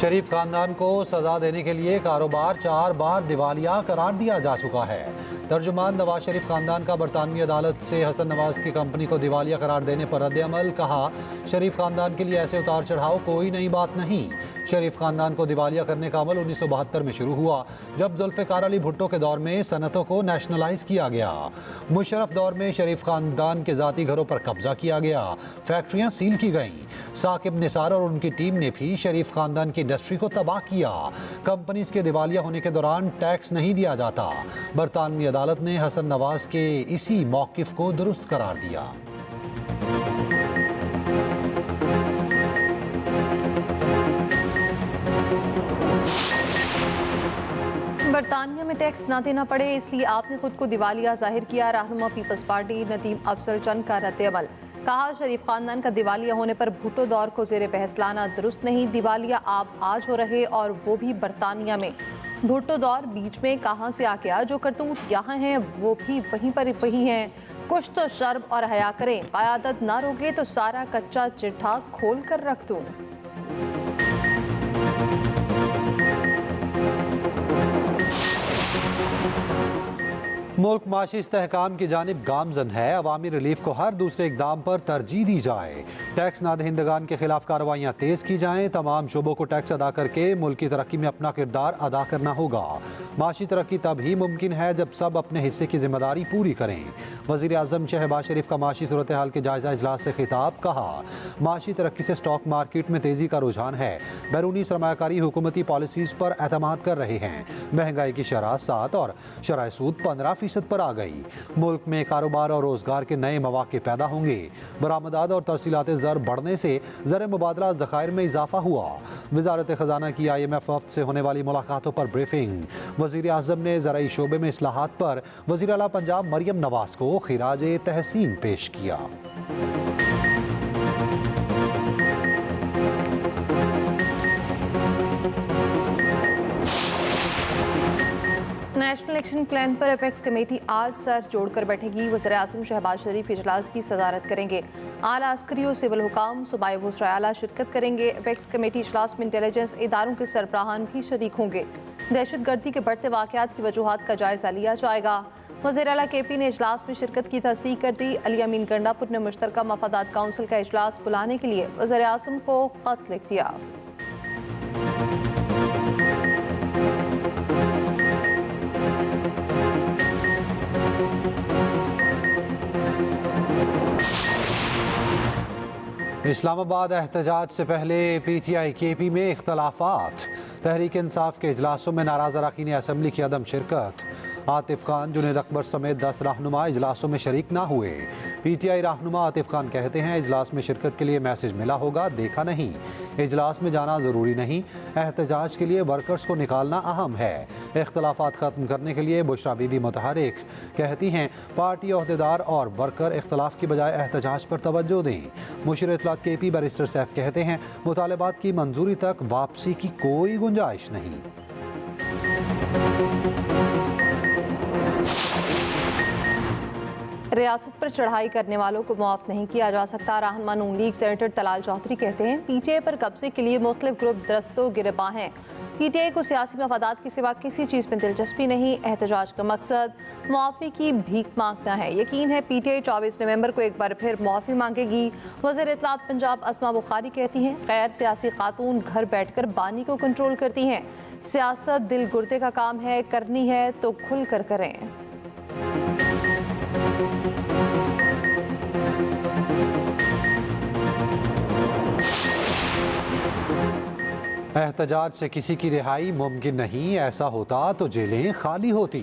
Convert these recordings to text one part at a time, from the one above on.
शरीफ खानदान को सजा देने के लिए कारोबार 4 बार दिवालिया करार दिया जा चुका है। तर्जुमान नवाज शरीफ खानदान का बरतानवी अदालत से हसन नवाज की कंपनी को दिवालिया करार देने पर रद्द-ए-अमल। कहा, शरीफ खानदान के लिए ऐसे उतार चढ़ाव कोई नई बात नहीं। शरीफ खानदान को दिवालिया करने का अमल 1972 में शुरू हुआ, जब जुल्फ़िकार अली भुट्टो के दौर में सनतों को नेशनलाइज किया गया। मुशर्रफ दौर में शरीफ खानदान के ज़ाती घरों पर कब्जा किया गया, फैक्ट्रियां सील की गईं। साकिब निसार और उनकी टीम ने भी शरीफ खानदान की इंडस्ट्री को तबाह किया। कंपनीज के दिवालिया होने के दौरान टैक्स नहीं दिया जाता। बरतानवी अदालत ने हसन नवाज के इसी मौक़िफ़ को दुरुस्त करार दिया। बरतानिया में टैक्स ना देना पड़े, इसलिए आपने खुद को दिवालिया जाहिर किया। रहनुमा पीपल्स पार्टी नदीम अफजल चंद का रद्द-ए-अमल। कहा, शरीफ खानदान का दिवालिया होने पर भुट्टो दौर को ज़ेरे बहस लाना दुरुस्त नहीं। दिवालिया आप आज हो रहे, और वो भी बरतानिया में। भुट्टो दौर बीच में कहाँ से आ गया? जो करतूत यहाँ हैं वो भी वहीं पर वही हैं। कुछ तो शर्म और हया करें। क़यादत ना रोके तो सारा कच्चा चिट्ठा खोल कर रख दूँ। मुल्क माशी इस्तेहकाम की जानिब गामजन है। अवामी रिलीफ को हर दूसरे इकदाम पर तरजीह दी जाए। टैक्स नादहिंदगान के खिलाफ कार्रवाइयाँ तेज़ की जाएँ। तमाम शोबों को टैक्स अदा करके मुल्क की तरक्की में अपना किरदार अदा करना होगा। माशी तरक्की तब ही मुमकिन है जब सब अपने हिस्से की जिम्मेदारी पूरी करें। वज़ीर आज़म शहबाज शरीफ का माशी सूरत हाल के जायज़ा इजलास से खिताब। कहा, माशी तरक्की से स्टॉक मार्केट में तेज़ी का रुझान है। बैरूनी सरमायाकारी हुकूमती पॉलिसीज़ पर एतमाद कर रहे हैं। महंगाई की शरह 7 और शरह सूद 15% पर आ गई। मुल्क में कारोबार और रोजगार के नए मौके पैदा होंगे। बरामदात और तरसीलात ज़र बढ़ने से ज़र मुबादला ज़खायर में इजाफा हुआ। वज़ारत ख़जाना की IMF वफ़द से होने वाली मुलाकातों पर ब्रीफिंग। वज़ीर आज़म ने ज़राई शोबे में इस्लाहात पर वज़ीर आला पंजाब मरियम नवाज को खिराज तहसीन पेश किया। नेशनल एक्शन प्लान पर अपेक्स कमेटी आज सर जोड़कर बैठेगी। वज़ीर आज़म शहबाज शरीफ इजलास की सदारत करेंगे। आला अस्करी और सिविल हुकाम सूबाई वज़ीर आला शिरकत करेंगे। अपेक्स कमेटी इजलास में इंटेलिजेंस इदारों के सरबराहान भी शरीक होंगे। दहशतगर्दी के बढ़ते वाक़यात की वजूहात का जायज़ा लिया जाएगा। वज़ीर आला KP ने इजलास में शिरकत की तस्दीक कर दी। अली अमीन गंडापुर ने मुश्तरका मफादात काउंसिल का इजलास बुलाने के लिए वज़ीर आज़म को ख़त लिख दिया। इस्लामाबाद एहतजाज से पहले PTI KP में इख्तलाफात। तहरीक इंसाफ के इजलासों में नाराज़ अरकान असम्बली की अदम शिरकत। आतिफ खान, जुनेद अकबर समेत 10 रहनुमा इजलासों में शरीक ना हुए। PTI रहनुमा आतिफ खान कहते हैं, इजलास में शिरकत के लिए मैसेज मिला होगा, देखा नहीं। इजलास में जाना ज़रूरी नहीं, एहतजाज के लिए वर्कर्स को निकालना अहम है। इख्तलाफात ख़त्म करने के लिए बुशरा बीबी मुतहरिक कहती हैं, पार्टी ओहदेदार और वर्कर इख्तलाफ की बजाय एहतजाज पर तवज्जो दें। मुशीर इत्तलात KP बैरिस्टर सैफ कहते हैं, मुतालबात की मंजूरी तक वापसी की कोई गुंजाइश नहीं। रियासत पर चढ़ाई करने वालों को मुआफ नहीं किया जा सकता। रहनुमा नून लीग सेनेटर तलाल चौधरी कहते हैं, PTI पर कब्जे के लिए मुख्तलिफ ग्रुप दस्तों गिरबां हैं। PTI को सियासी मफादात के सिवा किसी चीज़ में दिलचस्पी नहीं। एहतजाज का मकसद मुआफ़ी की भीख मांगना है। यकीन है PTI 24 नवंबर को एक बार फिर मुआफ़ी मांगेगी। वज़ीर इत्तलात पंजाब अस्मा बुखारी कहती हैं, गैर सियासी खातून घर बैठकर बानी को कंट्रोल करती हैं। सियासत दिल गुर्दे का काम है, करनी है तो खुल कर करें। एहतजाज से किसी की रिहाई मुमकिन नहीं, ऐसा होता तो जेलें खाली होती।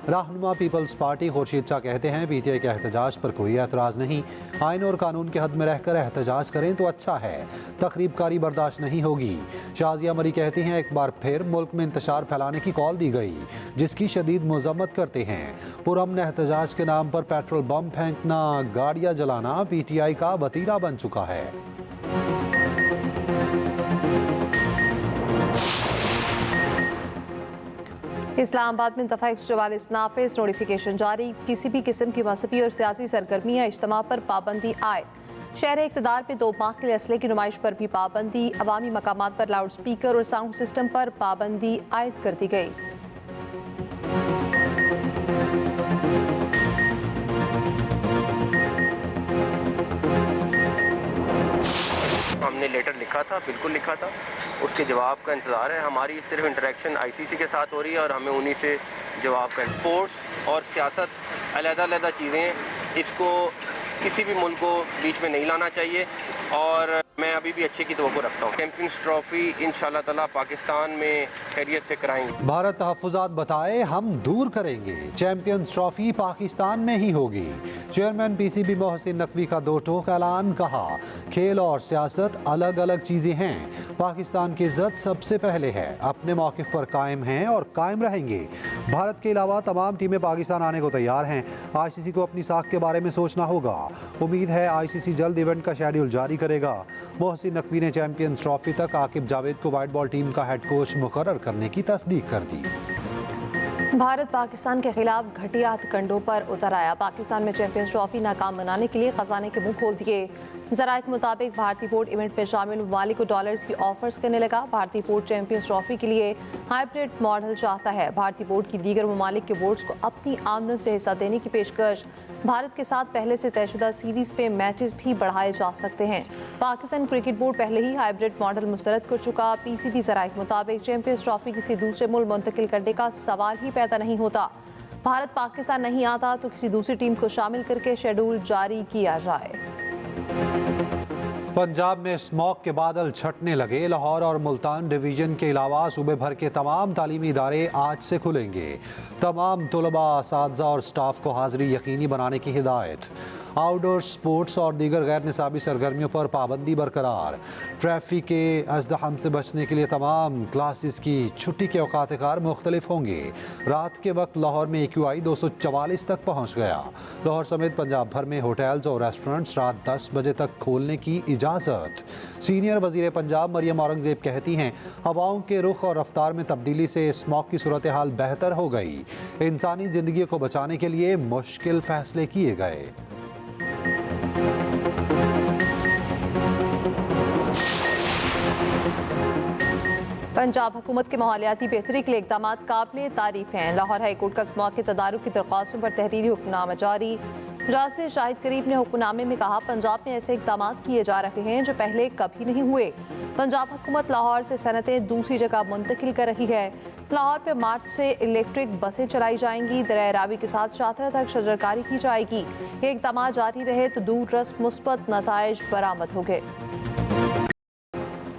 रहनुमा पीपल्स पार्टी खुर्शीद शाह कहते हैं, PTI के एहतजाज पर कोई एतराज़ नहीं। आइन और कानून के हद में रहकर एहतजाज करें तो अच्छा है, तखरीबकारी बर्दाश्त नहीं होगी। शाजिया मरी कहती हैं, एक बार फिर मुल्क में इंतशार फैलाने की कॉल दी गई, जिसकी शदीद मजम्मत करते हैं। पुरअमन एहतजाज के नाम पर पेट्रोल बम फेंकना, गाड़ियाँ जलाना PTI का वतीरा बन चुका है। इस्लामाबाद में दफ़ा 144 नाफिज नोटिफिकेशन जारी। किसी भी किस्म की मजहबी और सियासी सरगर्मी या इज्तिमा पर पाबंदी आए। शहर इक़्तिदार पे 2 माह के लिए असले की नुमाइश पर भी पाबंदी, अवामी मकामात पर लाउड स्पीकर और साउंड सिस्टम पर पाबंदी आयद कर दी गई। हमने लेटर लिखा था, बिल्कुल लिखा था, उसके जवाब का इंतज़ार है। हमारी सिर्फ इंटरेक्शन आईसीसी के साथ हो रही है और हमें उन्हीं से जवाब का। स्पोर्ट्स और सियासत अलग-अलग चीज़ें हैं, इसको किसी भी मुल्क को बीच में नहीं लाना चाहिए और मैं अभी भी अच्छे की तवक्को रखता हूँ। चैंपियंस ट्रॉफी इंशाल्लाह ताला पाकिस्तान में खैरियत से कराएंगे। भारत तहफ़्फ़ुज़ात बताए हम दूर करेंगे, चैंपियंस ट्रॉफी पाकिस्तान में ही होगी। चेयरमैन पीसीबी मोहसिन नकवी का 2 टोक ऐलान, कहा खेल और सियासत अलग अलग चीज़ें हैं, पाकिस्तान की इज्जत सबसे पहले है, अपने मौक़िफ़ पर कायम हैं और कायम रहेंगे। भारत के अलावा तमाम टीमें पाकिस्तान आने को तैयार हैं। आईसीसी को अपनी साख के बारे में सोचना होगा। उम्मीद है आईसीसी जल्द इवेंट का शेड्यूल जारी करेगा। मोहसिन नकवी ने चैंपियंस ट्रॉफी तक आकिब जावेद को वाइट बॉल टीम का हेड कोच मुकर्रर करने की तस्दीक कर दी। भारत पाकिस्तान के खिलाफ घटिया हथकंडों पर उतर आया। पाकिस्तान में चैंपियंस ट्रॉफी नाकाम बनाने के लिए खजाने के मुंह खोल दिए। ज़राए के मुताबिक भारतीय बोर्ड इवेंट में शामिल ममालिक को डॉलर्स की ऑफर्स करने लगा। भारतीय बोर्ड चैंपियंस ट्रॉफी के लिए हाइब्रिड मॉडल चाहता है। भारतीय बोर्ड की दीगर ममालिक के बोर्ड्स को अपनी आमदन से हिस्सा देने की पेशकश। भारत के साथ पहले से तयशुदा सीरीज पे मैचेस भी बढ़ाए जा सकते हैं। पाकिस्तान क्रिकेट बोर्ड पहले ही हाइब्रिड मॉडल मुस्तरद कर चुका। पीसीबी ज़राए के मुताबिक चैंपियंस ट्रॉफी किसी दूसरे मुल्क मुंतकिल करने का सवाल ही पैदा नहीं होता। भारत पाकिस्तान नहीं आता तो किसी दूसरी टीम को शामिल करके शेड्यूल जारी किया जाए। पंजाब में स्मॉग के बादल छटने लगे। लाहौर और मुल्तान डिवीजन के अलावा सूबे भर के तमाम तालीमी इदारे आज से खुलेंगे। तमाम तलबा, असातिज़ा और स्टाफ को हाज़िरी यकीनी बनाने की हिदायत। आउटडोर स्पोर्ट्स और दीगर गैर निसाबी सरगर्मियों पर पाबंदी बरकरार। ट्रैफिक के अज़दहम से बचने के लिए तमाम क्लासेस की छुट्टी के औकात कार मुख्तलिफ होंगे। रात के वक्त लाहौर में AQI 244 तक पहुँच गया। लाहौर समेत पंजाब भर में होटल्स और रेस्टोरेंट्स रात 10 बजे तक खोलने की इजाज़त। सीनियर वज़ीर पंजाब मरियम औरंगज़ेब कहती हैं हवाओं के रुख और रफ्तार में तब्दीली से स्मॉग की सूरत हाल बेहतर हो गई। इंसानी ज़िंदगी को बचाने के लिए मुश्किल फ़ैसले किए गए। पंजाब हुकूमत के माहौलियाती बेहतरी के लिए इकदाम काबिल तारीफ हैं। लाहौर हाईकोर्ट का स्मॉग के तदारुक की दरख्वास्तों पर तहरीरी हुक्मनामा जारी। जासिर शाहिद करीब ने हुक्मनामे में कहा पंजाब में ऐसे इकदाम किए जा रहे हैं जो पहले कभी नहीं हुए। पंजाब हुकूमत लाहौर से सनतें दूसरी जगह मुंतकिल कर रही है। लाहौर पे मार्च से इलेक्ट्रिक बसें चलाई जाएंगी। दरिया रावी के साथ शाहतरा तक शजरकारी की जाएगी। ये इकदाम जारी रहे तो दूर रस मुस्बत नताइज बरामद होंगे।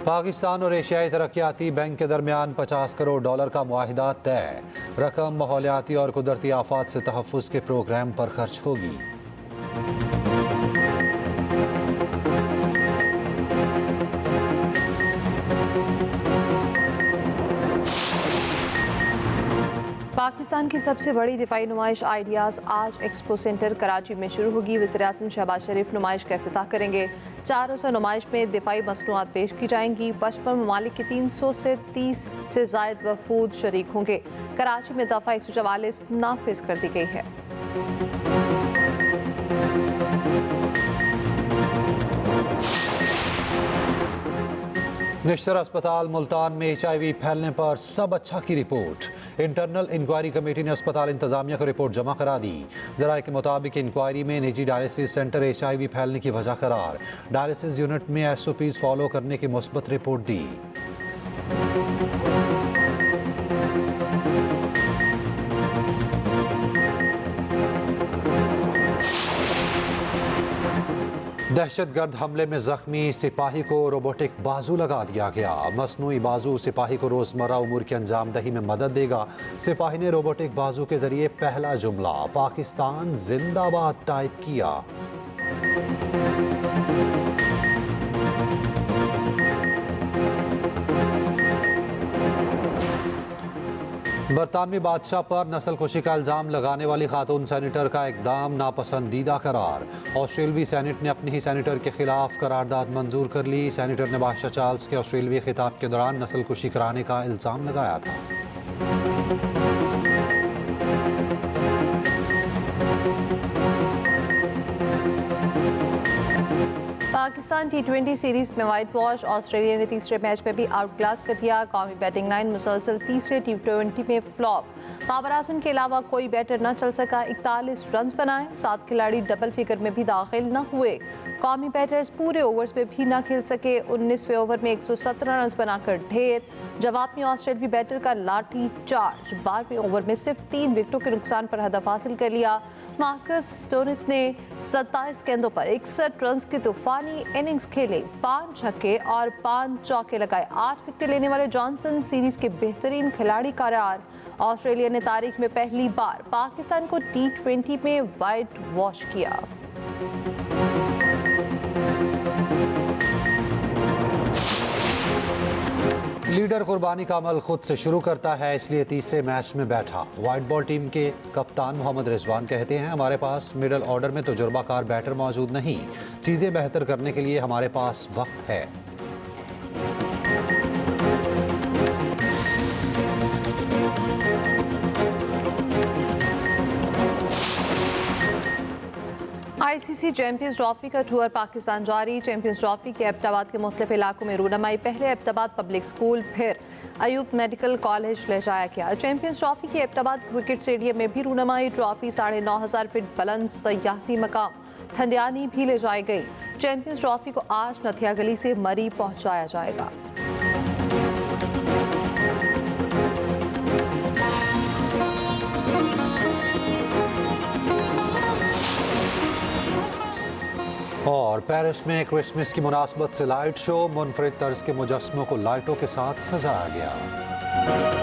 पाकिस्तान और एशियाई तरक्याती बैंक के दरमियान $50 करोड़ का मुआहिदा तय। रकम माहौलियाती और कुदरती आफात से तहफ़्फ़ुज़ के प्रोग्राम पर खर्च होगी। पाकिस्तान की सबसे बड़ी दिफाई नुमाइश आइडियाज़ आज एक्सपो सेंटर कराची में शुरू होगी। वज़ीर-ए-आज़म शहबाज शरीफ नुमाइश का इफ्तिताह करेंगे। 4 रोज़ा नुमाइश में दिफाई मसनूआत पेश की जाएंगी। 55 ममालिक के 300 से 30 से ज़ायद वफूद शरीक होंगे। कराची में दफ़ा 144 नाफिज कर दी गई है। निश्तर अस्पताल मुल्तान में HIV फैलने पर सब अच्छा की रिपोर्ट। इंटरनल इंक्वायरी कमेटी ने अस्पताल इंतजामिया को रिपोर्ट जमा करा दी। ज़राए के मुताबिक इंक्वायरी में निजी डायलिसिस सेंटर HIV फैलने की वजह करार। डायलिसिस यूनिट में SOPs फॉलो करने की मुस्बत रिपोर्ट दी। दहशतगर्द हमले में जख्मी सिपाही को रोबोटिक बाजू लगा दिया गया। मसनूई बाजू सिपाही को रोजमर्रा उमूर की अंजामदही में मदद देगा। सिपाही ने रोबोटिक बाजू के जरिए पहला जुमला पाकिस्तान जिंदाबाद टाइप किया। बरतानवी बादशाह पर नस्लकुशी का इल्ज़ाम लगाने वाली खातून सेनेटर का इकदाम नापसंदीदा करार। ऑस्ट्रेलवी सेनेट ने अपने ही सेनेटर के खिलाफ करारदाद मंजूर कर ली। सेनेटर ने बादशाह चार्ल्स के ऑस्ट्रेलवी खिताब के दौरान नस्लकुशी कराने का इल्ज़ाम लगाया था। पाकिस्तान T20 सीरीज में वाइट वॉश। ऑस्ट्रेलिया ने तीसरे मैच में भी आउट क्लास कर दिया। कौमी बैटिंग लाइन मुसलसल तीसरे T20 में फ्लॉप। बाबर आजम के अलावा कोई बैटर न चल सका। 41 रन बनाए। 7 खिलाड़ी डबल फिगर में भी दाखिल न हुए। कौमी बैटर्स पूरे ओवर्स में भी न खेल सके। 19वें ओवर में 117 रन बनाकर ढेर। जवाब में ऑस्ट्रेलियाई बैटर का लाठी चार्ज। 12वें ओवर में सिर्फ 3 विकेटों के नुकसान पर हदफ हासिल कर लिया। मार्कस स्टोनिस ने 27 गेंदों पर 61 रन की तूफानी इनिंग्स खेले। 5 छक्के और 5 चौके लगाए। 8 विकेट लेने वाले जॉनसन सीरीज के बेहतरीन खिलाड़ी करार। ऑस्ट्रेलिया ने तारीख में पहली बार पाकिस्तान को T20 में वाइट वॉश किया। लीडर कुर्बानी का अमल खुद से शुरू करता है, इसलिए तीसरे मैच में बैठा। वाइट बॉल टीम के कप्तान मोहम्मद रिजवान कहते हैं, हमारे पास मिडल ऑर्डर में तजुर्बाकार बैटर मौजूद नहीं। चीज़ें बेहतर करने के लिए हमारे पास वक्त है। ICC चैंपियंस ट्रॉफी का टूर पाकिस्तान जारी। चैंपियंस ट्रॉफी के एबटाबाद के मुख्तलिफ इलाकों में रूनमाई। पहले एबटाबाद पब्लिक स्कूल, फिर अयूब मेडिकल कॉलेज ले जाया गया। चैंपियंस ट्रॉफी के एबटाबाद क्रिकेट स्टेडियम में भी रूनमाई। ट्रॉफी 9,500 फीट बुलंद सयाहती मकाम थंडियानी भी ले जाई गई। चैंपियंस ट्रॉफी को आज नथिया गली से मरी पहुंचाया जाएगा। और पेरिस में क्रिसमस की मुनासबत से लाइट शो। मुनफरिद तर्ज के मुजस्समों को लाइटों के साथ सजाया गया।